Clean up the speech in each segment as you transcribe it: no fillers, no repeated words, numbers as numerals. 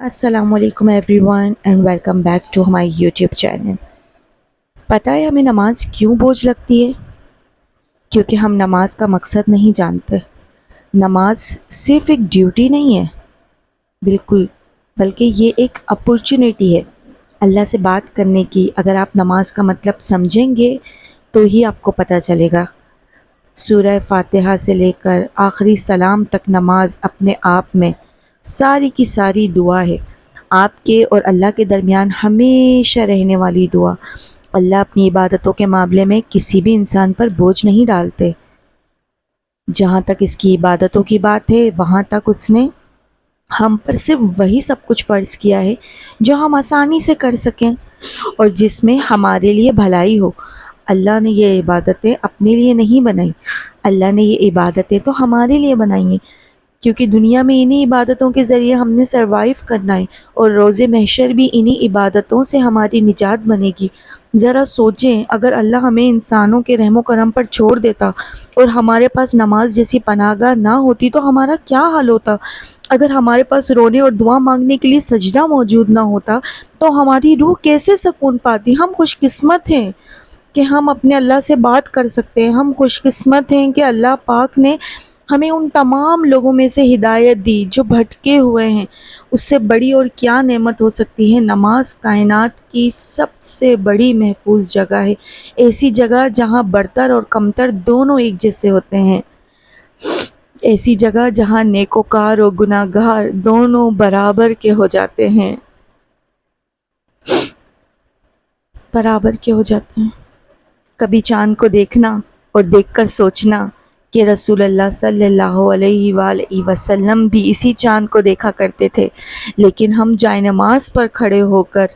السلام علیکم everyone and welcome back to my YouTube channel. پتہ ہے ہمیں نماز کیوں بوجھ لگتی ہے؟ کیونکہ ہم نماز کا مقصد نہیں جانتے۔ نماز صرف ایک ڈیوٹی نہیں ہے، بالکل، بلکہ یہ ایک اپورچونیٹی ہے اللہ سے بات کرنے کی۔ اگر آپ نماز کا مطلب سمجھیں گے تو ہی آپ کو پتہ چلے گا۔ سورہ فاتحہ سے لے کر آخری سلام تک نماز اپنے آپ میں ساری کی ساری دعا ہے، آپ کے اور اللہ کے درمیان ہمیشہ رہنے والی دعا۔ اللہ اپنی عبادتوں کے معاملے میں کسی بھی انسان پر بوجھ نہیں ڈالتے۔ جہاں تک اس کی عبادتوں کی بات ہے، وہاں تک اس نے ہم پر صرف وہی سب کچھ فرض کیا ہے جو ہم آسانی سے کر سکیں اور جس میں ہمارے لیے بھلائی ہو۔ اللہ نے یہ عبادتیں اپنے لیے نہیں بنائی، اللہ نے یہ عبادتیں تو ہمارے لیے بنائی ہیں، کیونکہ دنیا میں انہی عبادتوں کے ذریعے ہم نے سروائیو کرنا ہے اور روز محشر بھی انہی عبادتوں سے ہماری نجات بنے گی۔ ذرا سوچیں، اگر اللہ ہمیں انسانوں کے رحم و کرم پر چھوڑ دیتا اور ہمارے پاس نماز جیسی پناہ گاہ نہ ہوتی تو ہمارا کیا حال ہوتا؟ اگر ہمارے پاس رونے اور دعا مانگنے کے لیے سجدہ موجود نہ ہوتا تو ہماری روح کیسے سکون پاتی؟ ہم خوش قسمت ہیں کہ ہم اپنے اللہ سے بات کر سکتے ہیں۔ ہم خوش قسمت ہیں کہ اللہ پاک نے ہمیں ان تمام لوگوں میں سے ہدایت دی جو بھٹکے ہوئے ہیں۔ اس سے بڑی اور کیا نعمت ہو سکتی ہے؟ نماز کائنات کی سب سے بڑی محفوظ جگہ ہے، ایسی جگہ جہاں برتر اور کمتر دونوں ایک جیسے ہوتے ہیں، ایسی جگہ جہاں نیکوکار اور گناہ گار دونوں برابر کے ہو جاتے ہیں، برابر کے ہو جاتے ہیں۔ کبھی چاند کو دیکھنا اور دیکھ کر سوچنا کہ رسول اللہ صلی اللہ علیہ وآلہ وسلم بھی اسی چاند کو دیکھا کرتے تھے، لیکن ہم جائے نماز پر کھڑے ہو کر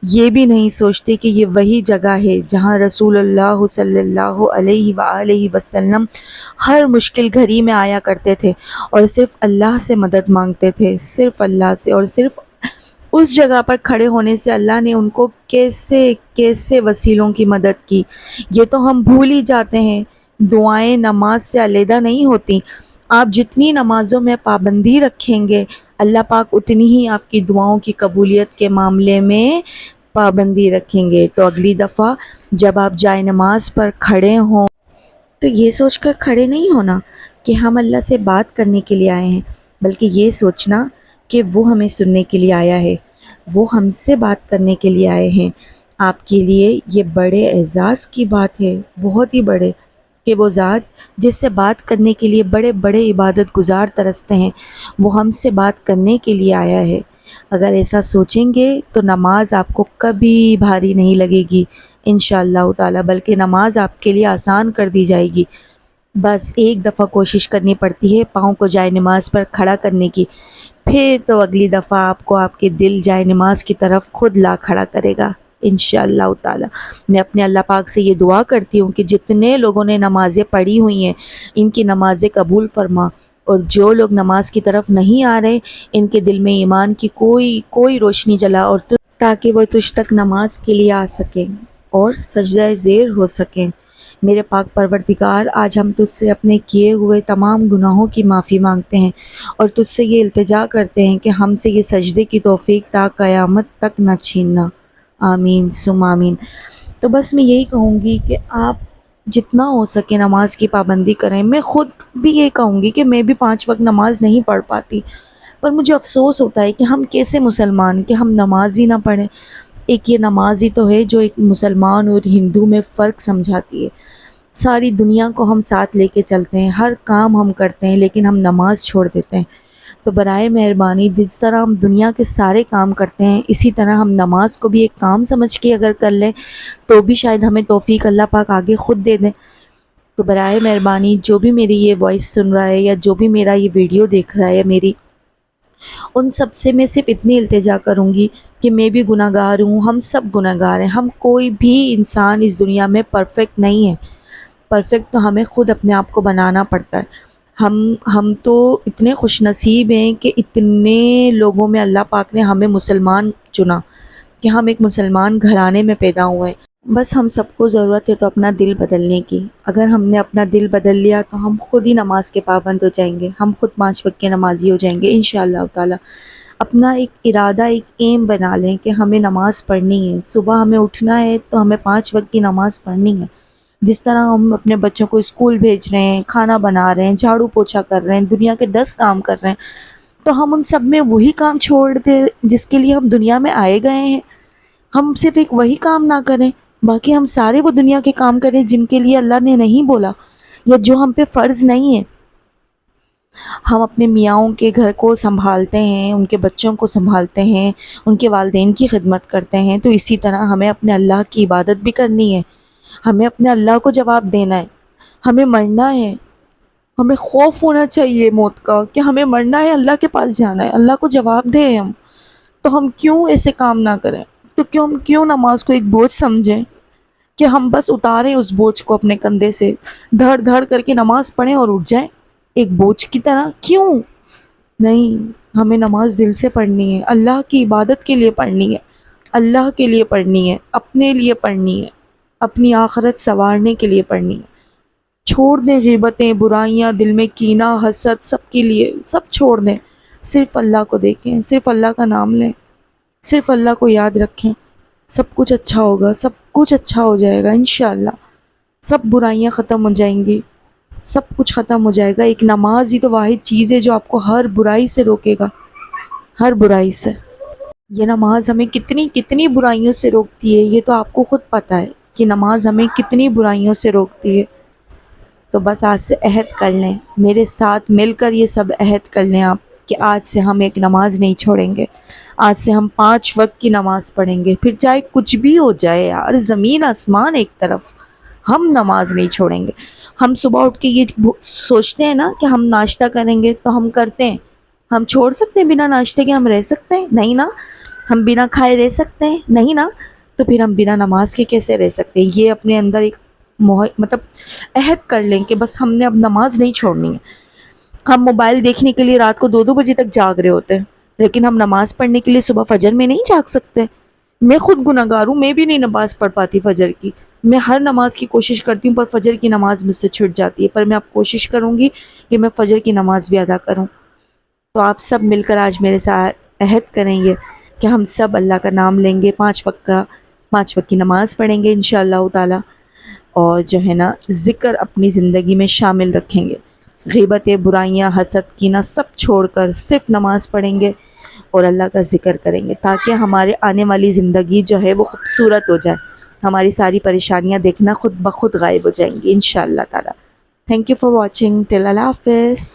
یہ بھی نہیں سوچتے کہ یہ وہی جگہ ہے جہاں رسول اللہ صلی اللہ علیہ وآلہ وسلم ہر مشکل گھڑی میں آیا کرتے تھے اور صرف اللہ سے مدد مانگتے تھے، صرف اللہ سے، اور صرف اس جگہ پر کھڑے ہونے سے اللہ نے ان کو کیسے کیسے وسیلوں کی مدد کی، یہ تو ہم بھول ہی جاتے ہیں۔ دعائیں نماز سے علیحدہ نہیں ہوتی۔ آپ جتنی نمازوں میں پابندی رکھیں گے، اللہ پاک اتنی ہی آپ کی دعاؤں کی قبولیت کے معاملے میں پابندی رکھیں گے۔ تو اگلی دفعہ جب آپ جائے نماز پر کھڑے ہوں تو یہ سوچ کر کھڑے نہیں ہونا کہ ہم اللہ سے بات کرنے کے لیے آئے ہیں، بلکہ یہ سوچنا کہ وہ ہمیں سننے کے لیے آیا ہے، وہ ہم سے بات کرنے کے لیے آئے ہیں۔ آپ کے لیے یہ بڑے اعزاز کی بات ہے، بہت ہی بڑے، کہ وہ ذات جس سے بات کرنے کے لیے بڑے بڑے عبادت گزار ترستے ہیں، وہ ہم سے بات کرنے کے لیے آیا ہے۔ اگر ایسا سوچیں گے تو نماز آپ کو کبھی بھاری نہیں لگے گی انشاءاللہ تعالی، بلکہ نماز آپ کے لیے آسان کر دی جائے گی۔ بس ایک دفعہ کوشش کرنی پڑتی ہے پاؤں کو جائے نماز پر کھڑا کرنے کی، پھر تو اگلی دفعہ آپ کو آپ کے دل جائے نماز کی طرف خود لا کھڑا کرے گا انشاءاللہ تعالی۔ میں اپنے اللہ پاک سے یہ دعا کرتی ہوں کہ جتنے لوگوں نے نمازیں پڑھی ہوئی ہیں ان کی نمازیں قبول فرما، اور جو لوگ نماز کی طرف نہیں آ رہے ان کے دل میں ایمان کی کوئی روشنی جلا، اور تاکہ وہ تجھ تک نماز کے لیے آ سکیں اور سجدہ زیر ہو سکیں۔ میرے پاک پروردگار، آج ہم تجھ سے اپنے کیے ہوئے تمام گناہوں کی معافی مانگتے ہیں اور تجھ سے یہ التجا کرتے ہیں کہ ہم سے یہ سجدے کی توفیق تا قیامت تک نہ چھیننا، آمین ثم آمین۔ تو بس میں یہی کہوں گی کہ آپ جتنا ہو سکے نماز کی پابندی کریں۔ میں خود بھی یہ کہوں گی کہ میں بھی 5 وقت نماز نہیں پڑھ پاتی، پر مجھے افسوس ہوتا ہے کہ ہم کیسے مسلمان کہ ہم نماز ہی نہ پڑھیں۔ ایک یہ نماز ہی تو ہے جو ایک مسلمان اور ہندو میں فرق سمجھاتی ہے۔ ساری دنیا کو ہم ساتھ لے کے چلتے ہیں، ہر کام ہم کرتے ہیں، لیکن ہم نماز چھوڑ دیتے ہیں۔ تو برائے مہربانی جس طرح ہم دنیا کے سارے کام کرتے ہیں، اسی طرح ہم نماز کو بھی ایک کام سمجھ کے اگر کر لیں تو بھی شاید ہمیں توفیق اللہ پاک آگے خود دے دیں۔ تو برائے مہربانی جو بھی میری یہ وائس سن رہا ہے یا جو بھی میرا یہ ویڈیو دیکھ رہا ہے، میری ان سب سے میں صرف اتنی التجا کروں گی کہ میں بھی گناہ گار ہوں، ہم سب گناہ گار ہیں، ہم کوئی بھی انسان اس دنیا میں پرفیکٹ نہیں ہے۔ پرفیکٹ تو ہمیں خود اپنے آپ کو بنانا پڑتا ہے۔ ہم تو اتنے خوش نصیب ہیں کہ اتنے لوگوں میں اللہ پاک نے ہمیں مسلمان چنا، کہ ہم ایک مسلمان گھرانے میں پیدا ہوئے ہیں۔ بس ہم سب کو ضرورت ہے تو اپنا دل بدلنے کی۔ اگر ہم نے اپنا دل بدل لیا تو ہم خود ہی نماز کے پابند ہو جائیں گے، ہم خود 5 وقت کے نمازی ہو جائیں گے انشاءاللہ تعالی۔ اپنا ایک ارادہ، ایک ایم بنا لیں کہ ہمیں نماز پڑھنی ہے، صبح ہمیں اٹھنا ہے تو ہمیں 5 وقت کی نماز پڑھنی ہے۔ جس طرح ہم اپنے بچوں کو اسکول بھیج رہے ہیں، کھانا بنا رہے ہیں، جھاڑو پوچھا کر رہے ہیں، دنیا کے 10 کام کر رہے ہیں، تو ہم ان سب میں وہی کام چھوڑ دیں جس کے لیے ہم دنیا میں آئے گئے ہیں۔ ہم صرف ایک وہی کام نہ کریں، باقی ہم سارے وہ دنیا کے کام کریں جن کے لیے اللہ نے نہیں بولا یا جو ہم پہ فرض نہیں ہے۔ ہم اپنے میاؤں کے گھر کو سنبھالتے ہیں، ان کے بچوں کو سنبھالتے ہیں، ان کے والدین کی خدمت کرتے ہیں، تو اسی طرح ہمیں اپنے اللہ کی عبادت بھی کرنی ہے، ہمیں اپنے اللہ کو جواب دینا ہے، ہمیں مرنا ہے۔ ہمیں خوف ہونا چاہیے موت کا کہ ہمیں مرنا ہے، اللہ کے پاس جانا ہے، اللہ کو جواب دیں ہم۔ تو ہم کیوں ایسے کام نہ کریں؟ تو ہم کیوں نماز کو ایک بوجھ سمجھیں کہ ہم بس اتاریں اس بوجھ کو اپنے کندھے سے، دھڑ دھڑ کر کے نماز پڑھیں اور اٹھ جائیں ایک بوجھ کی طرح؟ کیوں نہیں؟ ہمیں نماز دل سے پڑھنی ہے، اللہ کی عبادت کے لیے پڑھنی ہے، اللہ کے لیے پڑھنی ہے، اپنے لیے پڑھنی ہے، اپنی آخرت سنوارنے کے لیے پڑھنی ہے۔ چھوڑ دیں غیبتیں، برائیاں، دل میں کینہ، حسد، سب کے لیے سب چھوڑ دیں، صرف اللہ کو دیکھیں، صرف اللہ کا نام لیں، صرف اللہ کو یاد رکھیں، سب کچھ اچھا ہوگا، سب کچھ اچھا ہو جائے گا انشاءاللہ۔ سب برائیاں ختم ہو جائیں گی، سب کچھ ختم ہو جائے گا۔ ایک نماز ہی تو واحد چیز ہے جو آپ کو ہر برائی سے روکے گا، ہر برائی سے۔ یہ نماز ہمیں کتنی کتنی برائیوں سے روکتی ہے، یہ تو آپ کو خود پتہ ہے کہ نماز ہمیں کتنی برائیوں سے روکتی ہے۔ تو بس آج سے عہد کر لیں، میرے ساتھ مل کر یہ سب عہد کر لیں آپ کہ آج سے ہم ایک نماز نہیں چھوڑیں گے، آج سے ہم 5 وقت کی نماز پڑھیں گے، پھر چاہے کچھ بھی ہو جائے یار، زمین آسمان ایک طرف، ہم نماز نہیں چھوڑیں گے۔ ہم صبح اٹھ کے یہ سوچتے ہیں نا کہ ہم ناشتہ کریں گے تو ہم کرتے ہیں، ہم چھوڑ سکتے ہیں بنا ناشتے کے؟ ہم رہ سکتے ہیں؟ نہیں نا۔ ہم بنا کھائے رہ سکتے ہیں؟ نہیں نا۔ تو پھر ہم بنا نماز کے کیسے رہ سکتے ہیں؟ یہ اپنے اندر ایک مطلب عہد کر لیں کہ بس ہم نے اب نماز نہیں چھوڑنی ہے۔ ہم موبائل دیکھنے کے لیے رات کو 2 2 بجے تک جاگ رہے ہوتے ہیں، لیکن ہم نماز پڑھنے کے لیے صبح فجر میں نہیں جاگ سکتے۔ میں خود گناہگار ہوں، میں بھی نہیں نماز پڑھ پاتی فجر کی۔ میں ہر نماز کی کوشش کرتی ہوں پر فجر کی نماز مجھ سے چھوٹ جاتی ہے، پر میں اب کوشش کروں گی کہ میں فجر کی نماز بھی ادا کروں۔ تو آپ سب مل کر آج میرے ساتھ عہد کریں گے کہ ہم سب اللہ کا نام لیں گے، 5 وقت کی نماز پڑھیں گے انشاءاللہ تعالی، اور جو ہے نا ذکر اپنی زندگی میں شامل رکھیں گے، غیبتیں، برائیاں، حسد، کینہ سب چھوڑ کر صرف نماز پڑھیں گے اور اللہ کا ذکر کریں گے، تاکہ ہمارے آنے والی زندگی جو ہے وہ خوبصورت ہو جائے، ہماری ساری پریشانیاں دیکھنا خود بخود غائب ہو جائیں گی انشاءاللہ تعالی۔ تھینک یو فار واچنگ، ٹل اللہ حافظ۔